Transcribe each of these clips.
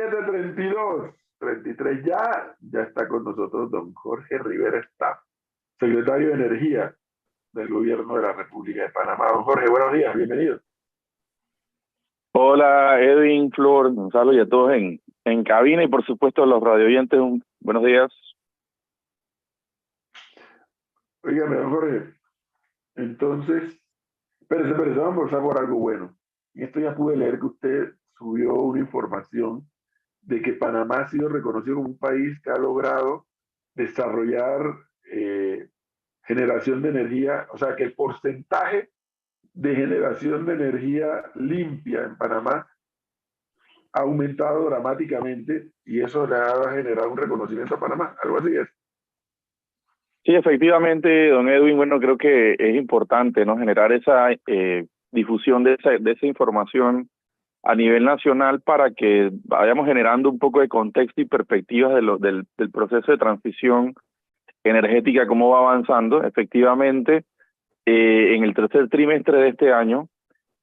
7:32, 33 ya está con nosotros don Jorge Rivera Staff, secretario de Energía del Gobierno de la República de Panamá. Don Jorge, buenos días, bienvenido. Hola Edwin, Flor, Gonzalo y a todos en cabina y por supuesto a los radioyentes, buenos días. Oígame, don Jorge, entonces, espérese, vamos a empezar por algo bueno. En esto ya pude leer que usted subió una información de que Panamá ha sido reconocido como un país que ha logrado desarrollar generación de energía, o sea, que el porcentaje de generación de energía limpia en Panamá ha aumentado dramáticamente y eso le ha generado un reconocimiento a Panamá, algo así es. Sí, efectivamente, don Edwin, bueno, creo que es importante, ¿no?, generar esa difusión de esa información a nivel nacional para que vayamos generando un poco de contexto y perspectivas del proceso de transición energética, cómo va avanzando. Efectivamente, en el tercer trimestre de este año,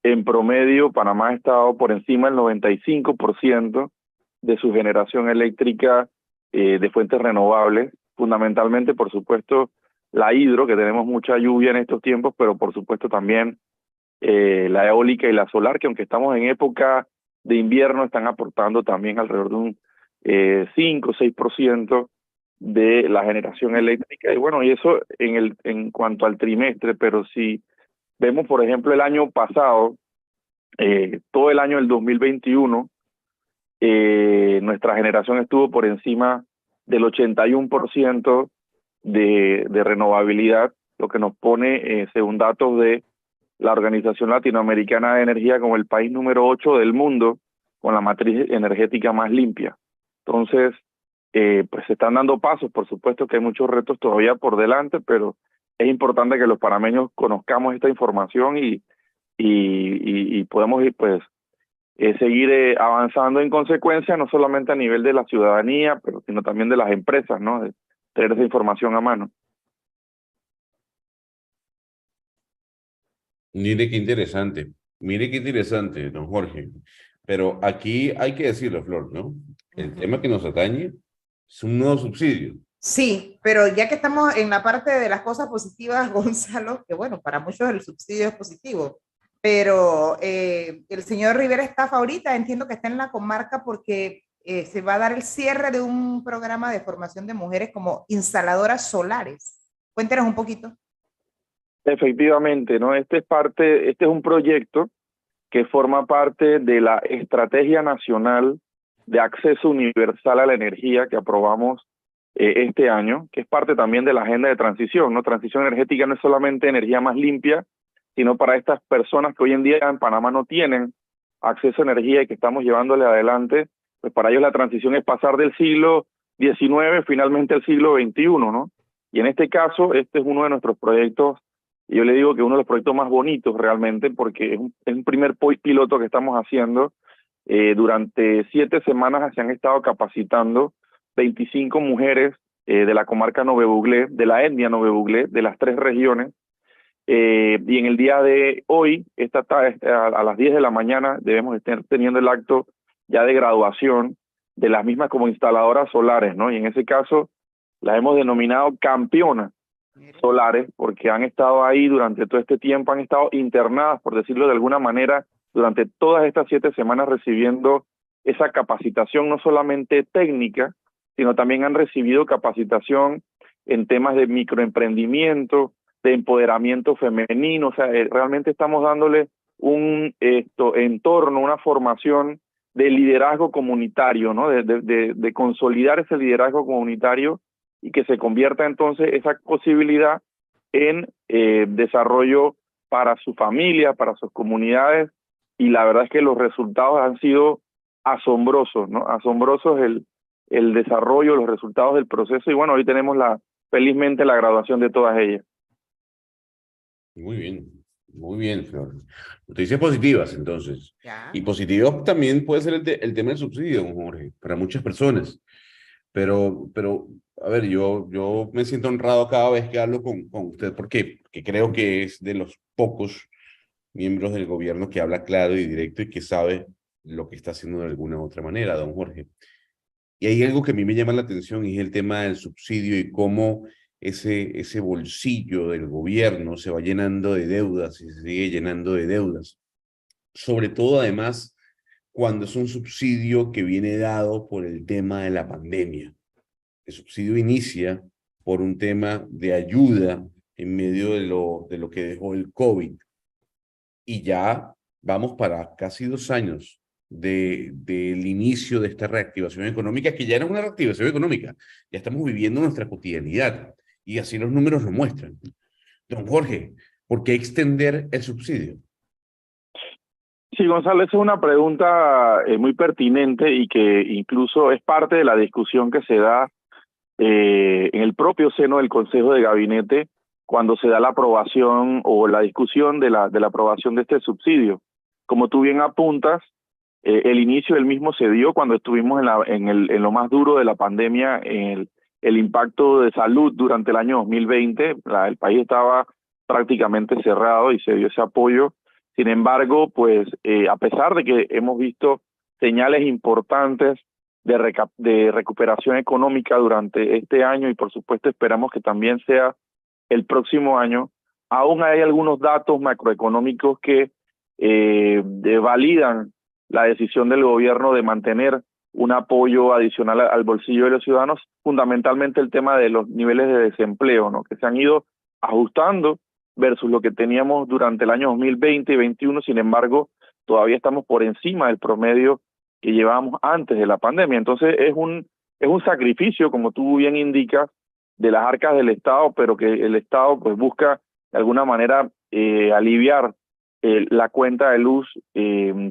en promedio, Panamá ha estado por encima del 95% de su generación eléctrica de fuentes renovables, fundamentalmente, por supuesto, la hidro, que tenemos mucha lluvia en estos tiempos, pero por supuesto también la eólica y la solar, que aunque estamos en época de invierno, están aportando también alrededor de un 5 o 6% de la generación eléctrica. Y bueno, y eso en cuanto al trimestre, pero si vemos, por ejemplo, el año pasado, todo el año del 2021, nuestra generación estuvo por encima del 81% de renovabilidad, lo que nos pone, según datos de la Organización Latinoamericana de Energía, como el país número 8 del mundo con la matriz energética más limpia. Entonces, pues se están dando pasos, por supuesto que hay muchos retos todavía por delante, pero es importante que los panameños conozcamos esta información y podemos pues seguir avanzando en consecuencia, no solamente a nivel de la ciudadanía, pero sino también de las empresas, ¿no?, de tener esa información a mano. Mire qué interesante, don Jorge. Pero aquí hay que decirlo, Flor, ¿no? El tema que nos atañe es un nuevo subsidio. Sí, pero ya que estamos en la parte de las cosas positivas, Gonzalo, que bueno, para muchos el subsidio es positivo, pero el señor Rivera Staff ahorita entiendo que está en la comarca porque se va a dar el cierre de un programa de formación de mujeres como instaladoras solares. Cuéntenos un poquito. Efectivamente, ¿no? Este es un proyecto que forma parte de la Estrategia Nacional de Acceso Universal a la Energía que aprobamos este año, que es parte también de la agenda de transición, ¿no? Transición energética no es solamente energía más limpia, sino para estas personas que hoy en día en Panamá no tienen acceso a energía y que estamos llevándole adelante, pues para ellos la transición es pasar del siglo XIX finalmente al siglo XXI, ¿no? Y en este caso, este es uno de nuestros proyectos, y yo le digo que uno de los proyectos más bonitos realmente, porque es un primer piloto que estamos haciendo. Durante 7 semanas se han estado capacitando 25 mujeres de la comarca Nove Buglé, de la etnia Nove Buglé, de las 3 regiones, y en el día de hoy, a las 10 de la mañana, debemos estar teniendo el acto ya de graduación de las mismas como instaladoras solares, ¿no? Y en ese caso las hemos denominado campeonas solares porque han estado ahí durante todo este tiempo, han estado internadas, por decirlo de alguna manera, durante todas estas 7 semanas recibiendo esa capacitación no solamente técnica, sino también han recibido capacitación en temas de microemprendimiento, de empoderamiento femenino. O sea, realmente estamos dándole un entorno, una formación de liderazgo comunitario, ¿no? De consolidar ese liderazgo comunitario y que se convierta entonces esa posibilidad en desarrollo para su familia, para sus comunidades, y la verdad es que los resultados han sido asombrosos, ¿no? Asombrosos el desarrollo, los resultados del proceso, y bueno, hoy tenemos felizmente la graduación de todas ellas. Muy bien, Flor. Noticias positivas, entonces. Ya. Y positivo también puede ser el tema del subsidio, don Jorge, para muchas personas. Pero, a ver, yo me siento honrado cada vez que hablo con usted, porque creo que es de los pocos miembros del gobierno que habla claro y directo y que sabe lo que está haciendo de alguna u otra manera, don Jorge. Y hay algo que a mí me llama la atención y es el tema del subsidio y cómo ese bolsillo del gobierno se va llenando de deudas y se sigue llenando de deudas. Sobre todo, además, cuando es un subsidio que viene dado por el tema de la pandemia. El subsidio inicia por un tema de ayuda en medio de lo que dejó el COVID. Y ya vamos para casi 2 años del inicio de esta reactivación económica, que ya no es una reactivación económica, ya estamos viviendo nuestra cotidianidad y así los números lo muestran. Don Jorge, ¿por qué extender el subsidio? Sí, Gonzalo, esa es una pregunta muy pertinente y que incluso es parte de la discusión que se da en el propio seno del Consejo de Gabinete cuando se da la aprobación o la discusión de la aprobación de este subsidio. Como tú bien apuntas, el inicio del mismo se dio cuando estuvimos en lo más duro de la pandemia, en el impacto de salud durante el año 2020. El país estaba prácticamente cerrado y se dio ese apoyo. Sin embargo, pues a pesar de que hemos visto señales importantes de recuperación económica durante este año y por supuesto esperamos que también sea el próximo año, aún hay algunos datos macroeconómicos que validan la decisión del gobierno de mantener un apoyo adicional al bolsillo de los ciudadanos, fundamentalmente el tema de los niveles de desempleo, ¿no? Que se han ido ajustando versus lo que teníamos durante el año 2020 y 2021, sin embargo, todavía estamos por encima del promedio que llevábamos antes de la pandemia. Entonces es un sacrificio, como tú bien indicas, de las arcas del Estado, pero que el Estado pues busca de alguna manera aliviar la cuenta de luz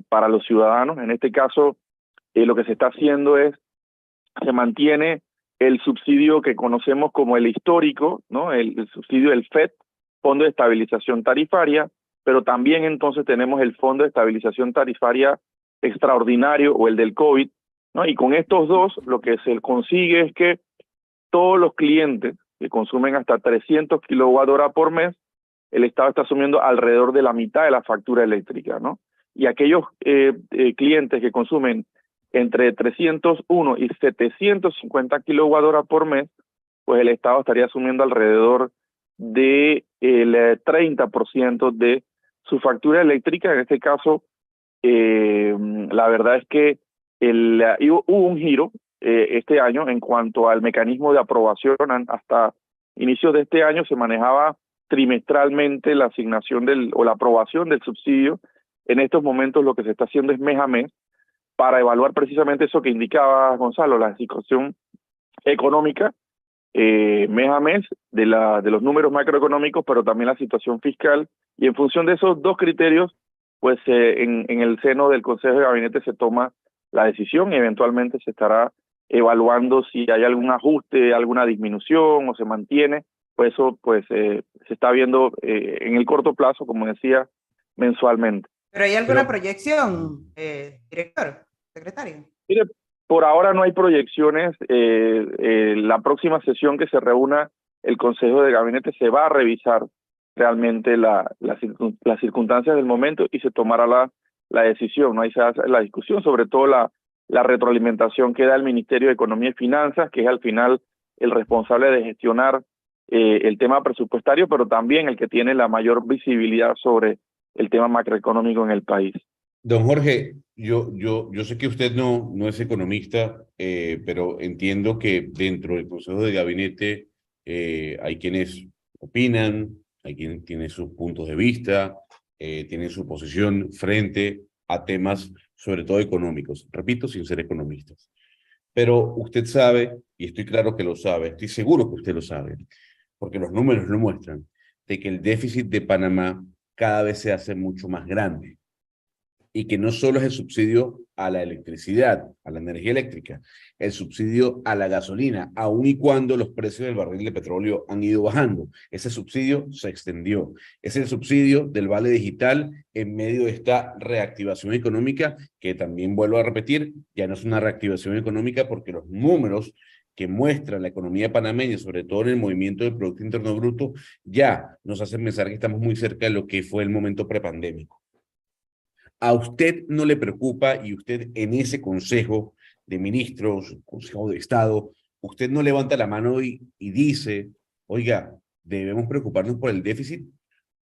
para los ciudadanos. En este caso, lo que se está haciendo se mantiene el subsidio que conocemos como el histórico, ¿no? El subsidio del FED, Fondo de Estabilización Tarifaria, pero también entonces tenemos el Fondo de Estabilización Tarifaria Extraordinario o el del COVID, ¿no? Y con estos dos lo que se consigue es que todos los clientes que consumen hasta 300 kWh por mes, el Estado está asumiendo alrededor de la mitad de la factura eléctrica, ¿no? Y aquellos clientes que consumen entre 301 y 750 kWh por mes, pues el Estado estaría asumiendo alrededor de el 30% de su factura eléctrica. En este caso, la verdad es que hubo un giro este año en cuanto al mecanismo de aprobación. Hasta inicios de este año se manejaba trimestralmente la asignación o la aprobación del subsidio. En estos momentos lo que se está haciendo es mes a mes para evaluar precisamente eso que indicaba Gonzalo, la situación económica mes a mes de los números macroeconómicos, pero también la situación fiscal, y en función de esos dos criterios, pues en el seno del Consejo de Gabinete se toma la decisión y eventualmente se estará evaluando si hay algún ajuste, alguna disminución o se mantiene, pues eso pues se está viendo en el corto plazo, como decía, mensualmente. ¿Pero hay alguna proyección, director, secretario? Mire, por ahora no hay proyecciones. La próxima sesión que se reúna el Consejo de Gabinete se va a revisar realmente las circunstancias del momento y se tomará la decisión, ¿no? Ahí se hace la discusión, sobre todo la retroalimentación que da el Ministerio de Economía y Finanzas, que es al final el responsable de gestionar el tema presupuestario, pero también el que tiene la mayor visibilidad sobre el tema macroeconómico en el país. Don Jorge, yo sé que usted no es economista, pero entiendo que dentro del Consejo de Gabinete hay quienes opinan, hay quienes tienen sus puntos de vista, tienen su posición frente a temas, sobre todo económicos. Repito, sin ser economistas. Pero usted sabe, y estoy claro que lo sabe, estoy seguro que usted lo sabe, porque los números lo muestran, de que el déficit de Panamá cada vez se hace mucho más grande. Y que no solo es el subsidio a la electricidad, a la energía eléctrica, el subsidio a la gasolina, aun y cuando los precios del barril de petróleo han ido bajando. Ese subsidio se extendió. Es el subsidio del vale digital en medio de esta reactivación económica, que también vuelvo a repetir, ya no es una reactivación económica porque los números que muestra la economía panameña, sobre todo en el movimiento del Producto Interno Bruto, ya nos hacen pensar que estamos muy cerca de lo que fue el momento prepandémico. ¿A usted no le preocupa y usted en ese Consejo de Ministros, Consejo de Estado, usted no levanta la mano y dice, oiga, debemos preocuparnos por el déficit?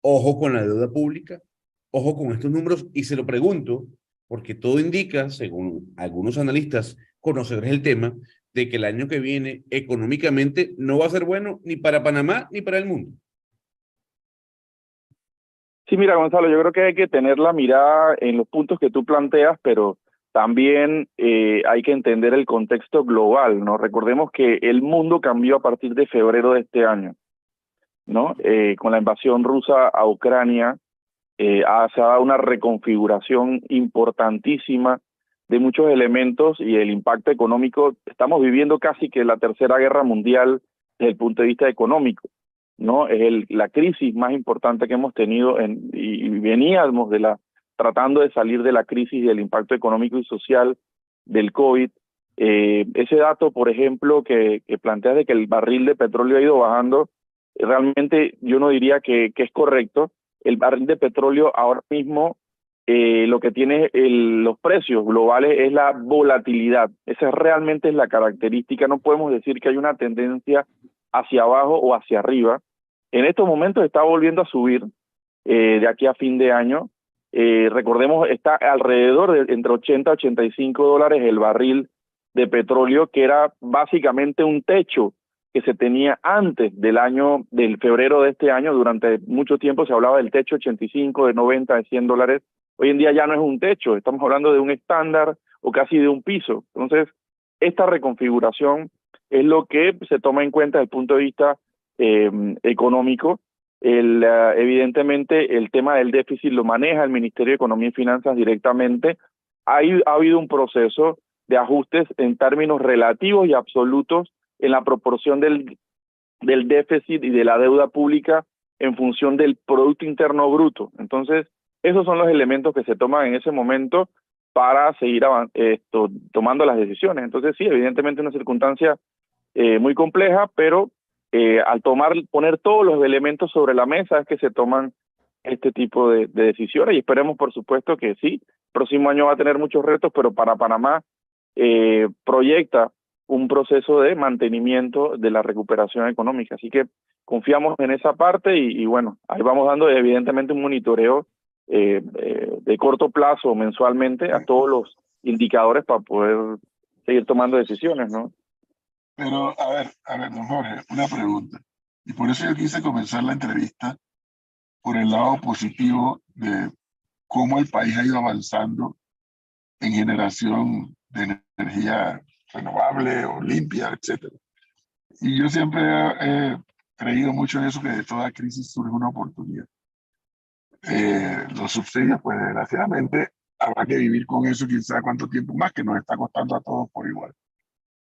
Ojo con la deuda pública, ojo con estos números, y se lo pregunto porque todo indica, según algunos analistas conocedores del tema, de que el año que viene económicamente no va a ser bueno ni para Panamá ni para el mundo. Sí, mira, Gonzalo, yo creo que hay que tener la mirada en los puntos que tú planteas, pero también hay que entender el contexto global, ¿no? Recordemos que el mundo cambió a partir de febrero de este año, ¿no? Con la invasión rusa a Ucrania, se ha dado una reconfiguración importantísima de muchos elementos y el impacto económico. Estamos viviendo casi que la tercera guerra mundial desde el punto de vista económico, ¿no? Es la crisis más importante que hemos tenido y veníamos tratando de salir de la crisis del impacto económico y social del COVID. Ese dato, por ejemplo, que plantea de que el barril de petróleo ha ido bajando, realmente yo no diría que es correcto. El barril de petróleo ahora mismo lo que tiene los precios globales es la volatilidad. Esa realmente es la característica. No podemos decir que hay una tendencia hacia abajo o hacia arriba. En estos momentos está volviendo a subir de aquí a fin de año. Recordemos, está alrededor de entre 80 y 85 dólares el barril de petróleo, que era básicamente un techo que se tenía antes del febrero de este año. Durante mucho tiempo se hablaba del techo 85, de 90, de 100 dólares. Hoy en día ya no es un techo, estamos hablando de un estándar o casi de un piso. Entonces, esta reconfiguración es lo que se toma en cuenta desde el punto de vista económico. Evidentemente, el tema del déficit lo maneja el Ministerio de Economía y Finanzas directamente. Ha habido un proceso de ajustes en términos relativos y absolutos en la proporción del déficit y de la deuda pública en función del Producto Interno Bruto. Entonces, esos son los elementos que se toman en ese momento para seguir tomando las decisiones. Entonces, sí, evidentemente una circunstancia muy compleja, pero al poner todos los elementos sobre la mesa es que se toman este tipo de decisiones, y esperemos, por supuesto, que sí. El próximo año va a tener muchos retos, pero para Panamá proyecta un proceso de mantenimiento de la recuperación económica. Así que confiamos en esa parte y bueno, ahí vamos dando evidentemente un monitoreo de corto plazo mensualmente a todos los indicadores para poder seguir tomando decisiones, ¿no? Pero, a ver, don Jorge, una pregunta. Y por eso yo quise comenzar la entrevista por el lado positivo de cómo el país ha ido avanzando en generación de energía renovable o limpia, etc. Y yo siempre he creído mucho en eso, que de toda crisis surge una oportunidad. Los subsidios, pues desgraciadamente, habrá que vivir con eso quién sabe cuánto tiempo más, que nos está costando a todos por igual.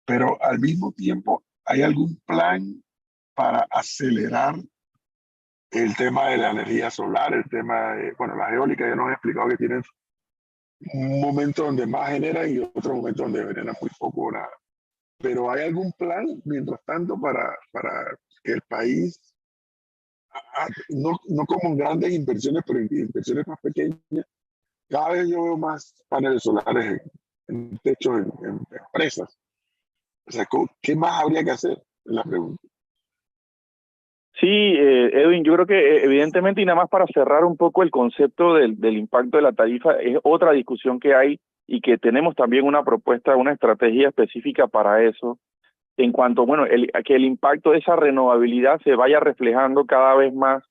Pero al mismo tiempo, ¿hay algún plan para acelerar el tema de la energía solar, el tema de, bueno, las eólicas ya nos han explicado que tienen un momento donde más generan y otro momento donde generan muy poco o nada? Pero ¿hay algún plan, mientras tanto, para que el país, no como en grandes inversiones, pero en inversiones más pequeñas? Cada vez yo veo más paneles solares en techos, en empresas. O sea, ¿qué más habría que hacer? Es la pregunta. Sí, Edwin, yo creo que evidentemente, y nada más para cerrar un poco el concepto del impacto de la tarifa, es otra discusión que hay y que tenemos también una propuesta, una estrategia específica para eso, en cuanto, bueno, que el impacto de esa renovabilidad se vaya reflejando cada vez más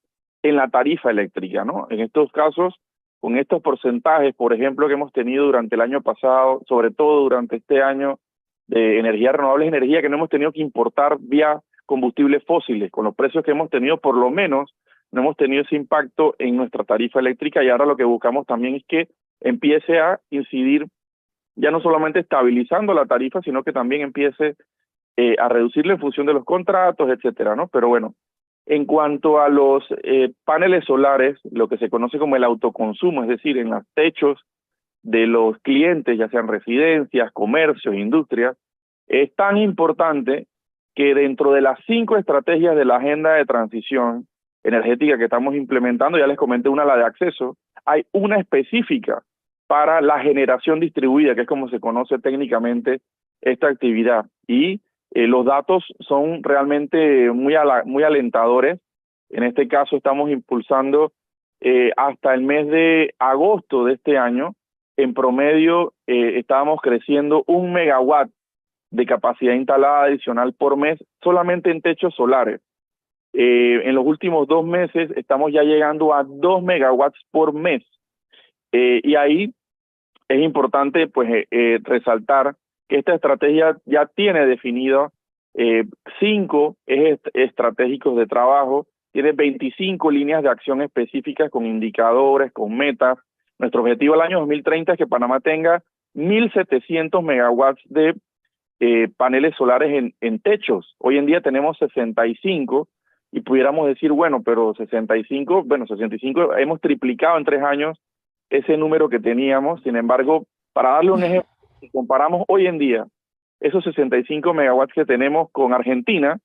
en la tarifa eléctrica, ¿no? En estos casos, con estos porcentajes, por ejemplo, que hemos tenido durante el año pasado, sobre todo durante este año, de energía renovable, energía que no hemos tenido que importar vía combustibles fósiles. Con los precios que hemos tenido, por lo menos no hemos tenido ese impacto en nuestra tarifa eléctrica, y ahora lo que buscamos también es que empiece a incidir, ya no solamente estabilizando la tarifa, sino que también empiece a reducirla en función de los contratos, etcétera, ¿no? Pero bueno, en cuanto a los paneles solares, lo que se conoce como el autoconsumo, es decir, en los techos de los clientes, ya sean residencias, comercios, industrias, es tan importante que dentro de las 5 estrategias de la agenda de transición energética que estamos implementando, ya les comenté una, la de acceso, hay una específica para la generación distribuida, que es como se conoce técnicamente esta actividad. Y los datos son realmente muy alentadores. En este caso estamos impulsando hasta el mes de agosto de este año, en promedio estábamos creciendo 1 megawatt de capacidad instalada adicional por mes solamente en techos solares. En los últimos 2 meses estamos ya llegando a 2 megawatts por mes. Y ahí es importante pues resaltar que esta estrategia ya tiene definido 5 ejes estratégicos de trabajo, tiene 25 líneas de acción específicas con indicadores, con metas. Nuestro objetivo al año 2030 es que Panamá tenga 1.700 megawatts de paneles solares en techos. Hoy en día tenemos 65 y pudiéramos decir, bueno, pero 65 hemos triplicado en 3 años ese número que teníamos. Sin embargo, para darle un ejemplo, si comparamos hoy en día esos 65 megawatts que tenemos con Argentina,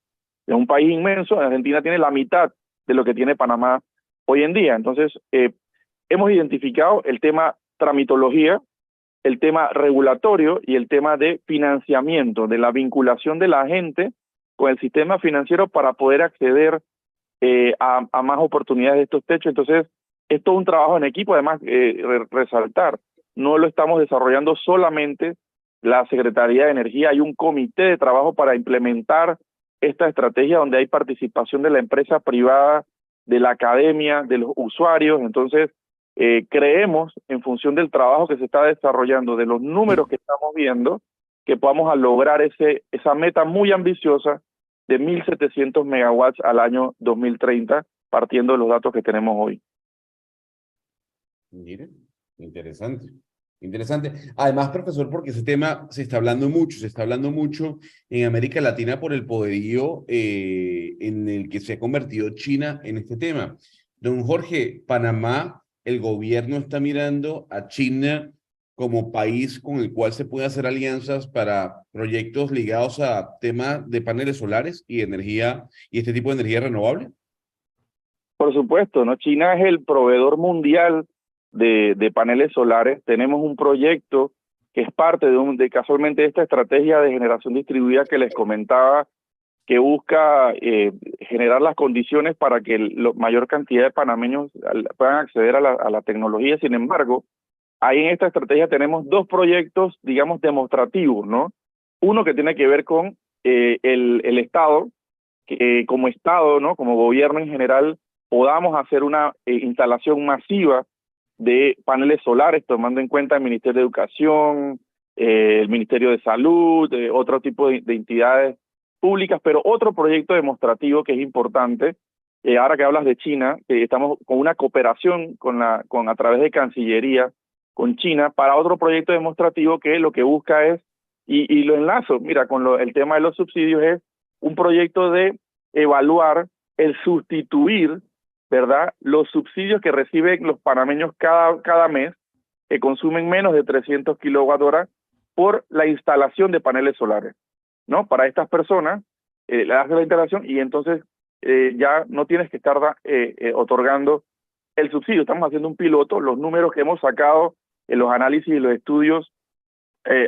es un país inmenso, Argentina tiene la mitad de lo que tiene Panamá hoy en día. Entonces, hemos identificado el tema tramitología, el tema regulatorio y el tema de financiamiento, de la vinculación de la gente con el sistema financiero para poder acceder a más oportunidades de estos techos. Entonces, es todo un trabajo en equipo. Además, resaltar, no lo estamos desarrollando solamente la Secretaría de Energía, hay un comité de trabajo para implementar esta estrategia donde hay participación de la empresa privada, de la academia, de los usuarios. Entonces, creemos, en función del trabajo que se está desarrollando, de los números que estamos viendo, que podamos lograr esa meta muy ambiciosa de 1.700 megawatts al año 2030, partiendo de los datos que tenemos hoy. Miren, interesante. Interesante. Además, profesor, porque ese tema se está hablando mucho en América Latina por el poderío en el que se ha convertido China en este tema. Don Jorge, Panamá, el gobierno está mirando a China como país con el cual se puede hacer alianzas para proyectos ligados a temas de paneles solares y energía y este tipo de energía renovable. Por supuesto, ¿no? China es el proveedor mundial de paneles solares. Tenemos un proyecto que es parte de casualmente esta estrategia de generación distribuida que les comentaba, que busca generar las condiciones para que la mayor cantidad de panameños puedan acceder a la tecnología. Sin embargo, ahí en esta estrategia tenemos 2 proyectos, digamos, demostrativos, ¿no? Uno que tiene que ver con el Estado, que como Estado, ¿no? Como gobierno en general, podamos hacer una instalación masiva de paneles solares, tomando en cuenta el Ministerio de Educación, el Ministerio de Salud, otro tipo de entidades públicas, pero otro proyecto demostrativo que es importante, ahora que hablas de China, estamos con una cooperación a través de Cancillería con China para otro proyecto demostrativo que lo que busca es, y lo enlazo, mira, con el tema de los subsidios, es un proyecto de evaluar el sustituir, ¿verdad?, los subsidios que reciben los panameños cada mes, que consumen menos de 300 kilowatt-hora, por la instalación de paneles solares, ¿no? Para estas personas, le haces la instalación y entonces ya no tienes que estar otorgando el subsidio. Estamos haciendo un piloto, los números que hemos sacado en los análisis y los estudios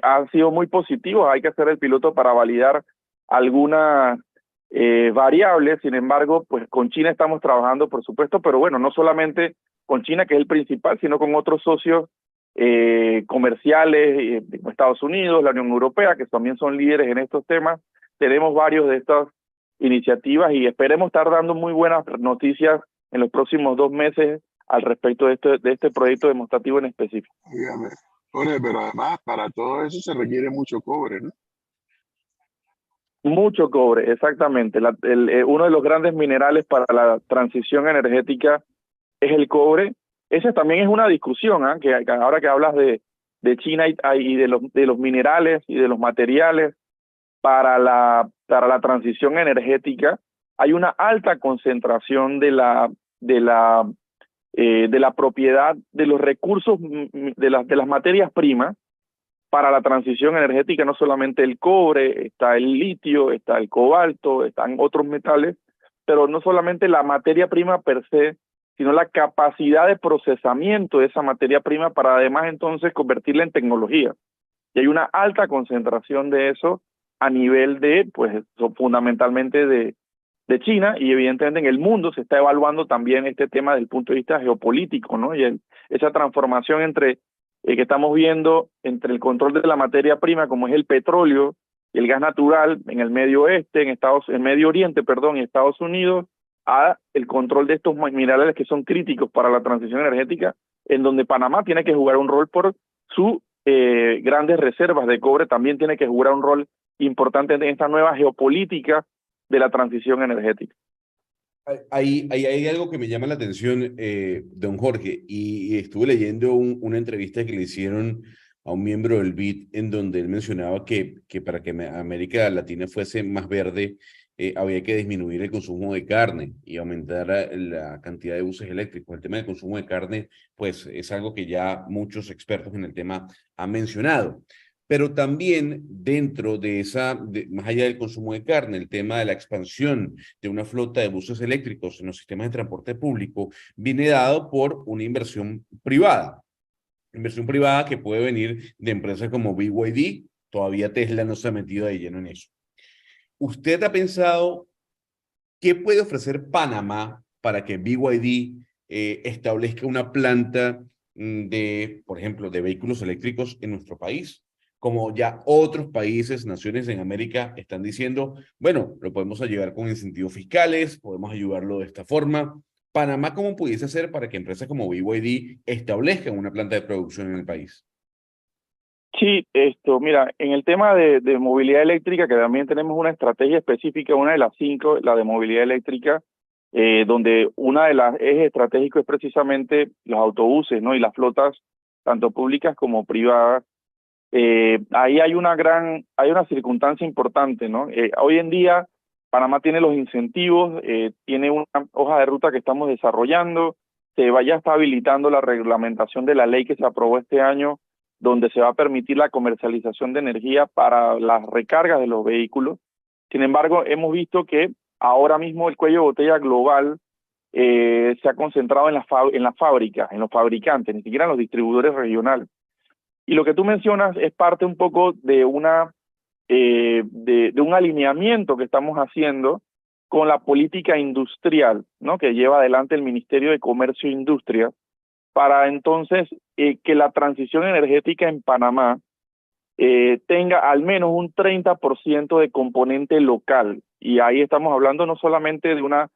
han sido muy positivos. Hay que hacer el piloto para validar algunas variables. Sin embargo, pues con China estamos trabajando, por supuesto, pero bueno, no solamente con China, que es el principal, sino con otros socios comerciales, como Estados Unidos, la Unión Europea, que también son líderes en estos temas. Tenemos varios de estas iniciativas y esperemos estar dando muy buenas noticias en los próximos 2 meses al respecto de este proyecto demostrativo en específico. Dígame, Jorge, pero además para todo eso se requiere mucho cobre, ¿no? Mucho cobre, exactamente. Uno de los grandes minerales para la transición energética es el cobre. Esa también es una discusión, ¿eh? Que ahora que hablas de China y de los minerales y de los materiales para la transición energética, hay una alta concentración de la propiedad de los recursos de las materias primas para la transición energética. No solamente el cobre, está el litio, está el cobalto, están otros metales, pero no solamente la materia prima per se sino la capacidad de procesamiento de esa materia prima para además entonces convertirla en tecnología. Y hay una alta concentración de eso a nivel de, pues, fundamentalmente de China, y evidentemente en el mundo se está evaluando también este tema desde el punto de vista geopolítico, ¿no? Y esa transformación entre que estamos viendo entre el control de la materia prima, como es el petróleo y el gas natural en el Medio Oeste, en Medio Oriente, perdón, en Estados Unidos, a el control de estos minerales que son críticos para la transición energética, en donde Panamá tiene que jugar un rol por sus grandes reservas de cobre, también tiene que jugar un rol importante en esta nueva geopolítica de la transición energética. Hay algo que me llama la atención, don Jorge, y estuve leyendo una entrevista que le hicieron a un miembro del BID en donde él mencionaba que para que América Latina fuese más verde, había que disminuir el consumo de carne y aumentar la cantidad de buses eléctricos. El tema del consumo de carne, pues es algo que ya muchos expertos en el tema han mencionado. Pero también dentro de más allá del consumo de carne, el tema de la expansión de una flota de buses eléctricos en los sistemas de transporte público viene dado por una inversión privada. Inversión privada que puede venir de empresas como BYD. Todavía Tesla no se ha metido de lleno en eso. ¿Usted ha pensado qué puede ofrecer Panamá para que BYD establezca una planta por ejemplo, de vehículos eléctricos en nuestro país? Como ya otros países, naciones en América están diciendo, bueno, lo podemos ayudar con incentivos fiscales, podemos ayudarlo de esta forma. Panamá, ¿cómo pudiese hacer para que empresas como BYD establezcan una planta de producción en el país? Sí, mira, en el tema de movilidad eléctrica, que también tenemos una estrategia específica, una de las 5, la de movilidad eléctrica, donde una de las ejes estratégicos es precisamente los autobuses, ¿no? Y las flotas, tanto públicas como privadas. Ahí hay una circunstancia importante, ¿no? Hoy en día Panamá tiene los incentivos, tiene una hoja de ruta que estamos desarrollando, ya está habilitando la reglamentación de la ley que se aprobó este año, donde se va a permitir la comercialización de energía para las recargas de los vehículos. Sin embargo, hemos visto que ahora mismo el cuello de botella global se ha concentrado en las fábricas, en los fabricantes, ni siquiera en los distribuidores regionales. Y lo que tú mencionas es parte un poco de de un alineamiento que estamos haciendo con la política industrial, ¿no? Que lleva adelante el Ministerio de Comercio e Industria, para entonces que la transición energética en Panamá tenga al menos un 30% de componente local. Y ahí estamos hablando no solamente de una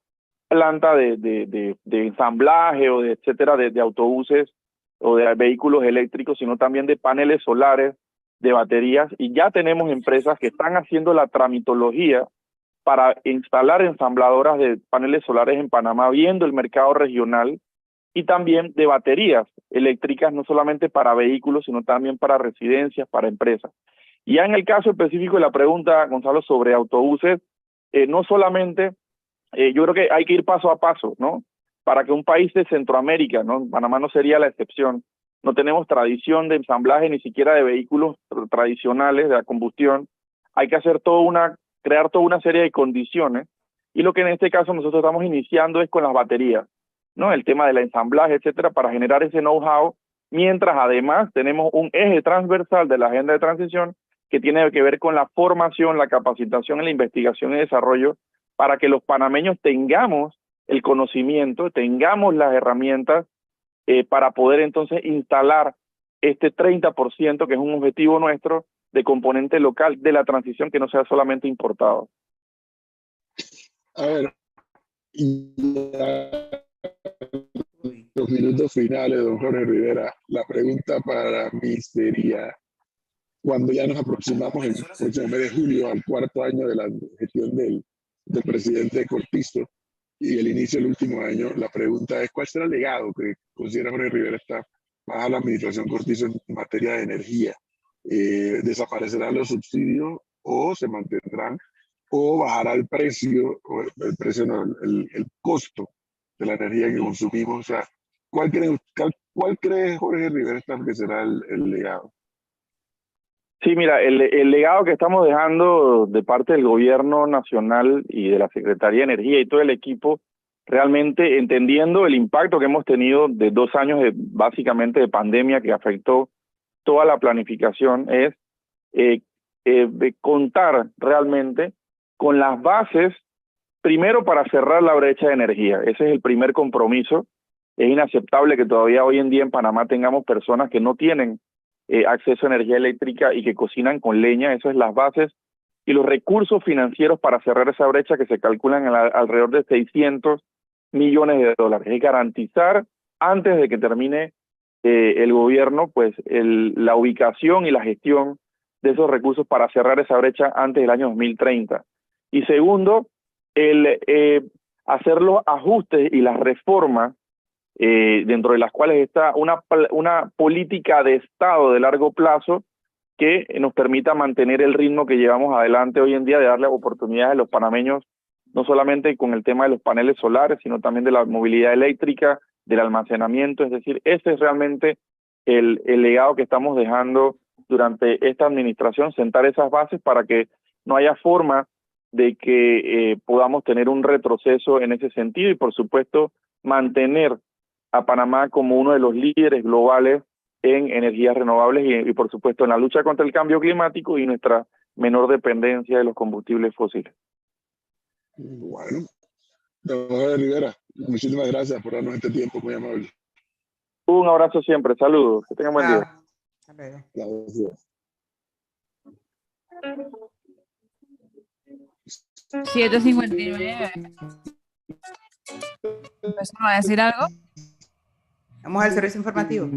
planta de ensamblaje o de etcétera, de autobuses o de vehículos eléctricos, sino también de paneles solares, de baterías, y ya tenemos empresas que están haciendo la tramitología para instalar ensambladoras de paneles solares en Panamá, viendo el mercado regional, y también de baterías eléctricas, no solamente para vehículos, sino también para residencias, para empresas. Y ya en el caso específico de la pregunta, Gonzalo, sobre autobuses, no solamente, yo creo que hay que ir paso a paso, ¿no? Para que un país de Centroamérica, ¿no? Panamá no sería la excepción, no tenemos tradición de ensamblaje ni siquiera de vehículos tradicionales de la combustión, hay que crear toda una serie de condiciones, y lo que en este caso nosotros estamos iniciando es con las baterías, ¿no? El tema del ensamblaje, etcétera, para generar ese know-how, mientras además tenemos un eje transversal de la agenda de transición que tiene que ver con la formación, la capacitación, la investigación y desarrollo, para que los panameños tengamos el conocimiento, tengamos las herramientas para poder entonces instalar este 30%, que es un objetivo nuestro, de componente local de la transición, que no sea solamente importado. A ver, y los minutos finales, don Jorge Rivera, la pregunta para mí sería, cuando ya nos aproximamos el próximo mes de julio al 4º año de la gestión del presidente Cortizo y el inicio del último año, la pregunta es, ¿cuál será el legado que considera Jorge Rivera está bajo la administración Cortizo en materia de energía? ¿Desaparecerán los subsidios o se mantendrán o bajará el precio, o el precio no, el costo de la energía que consumimos? O sea, ¿cuál cree Jorge Rivera que será el legado? Sí, mira, el legado que estamos dejando de parte del gobierno nacional y de la Secretaría de Energía y todo el equipo realmente entendiendo el impacto que hemos tenido de 2 años básicamente de pandemia que afectó toda la planificación, es de contar realmente con las bases, primero para cerrar la brecha de energía. Ese es el primer compromiso. Es inaceptable que todavía hoy en día en Panamá tengamos personas que no tienen acceso a energía eléctrica y que cocinan con leña. Esas son las bases y los recursos financieros para cerrar esa brecha que se calculan alrededor de 600 millones de dólares. Es garantizar antes de que termine el gobierno pues la ubicación y la gestión de esos recursos para cerrar esa brecha antes del año 2030. Y segundo, el hacer los ajustes y las reformas dentro de las cuales está una política de Estado de largo plazo que nos permita mantener el ritmo que llevamos adelante hoy en día de darle oportunidades a los panameños, no solamente con el tema de los paneles solares, sino también de la movilidad eléctrica, del almacenamiento. Es decir, ese es realmente el legado que estamos dejando durante esta administración, sentar esas bases para que no haya forma de que podamos tener un retroceso en ese sentido y, por supuesto, mantener a Panamá como uno de los líderes globales en energías renovables y por supuesto, en la lucha contra el cambio climático y nuestra menor dependencia de los combustibles fósiles. Bueno, don Jorge Rivera, muchísimas gracias por darnos este tiempo, muy amable. Un abrazo siempre, saludos, que tengan buen día. Gracias. 7:59. ¿Me va a decir algo? Vamos al servicio informativo.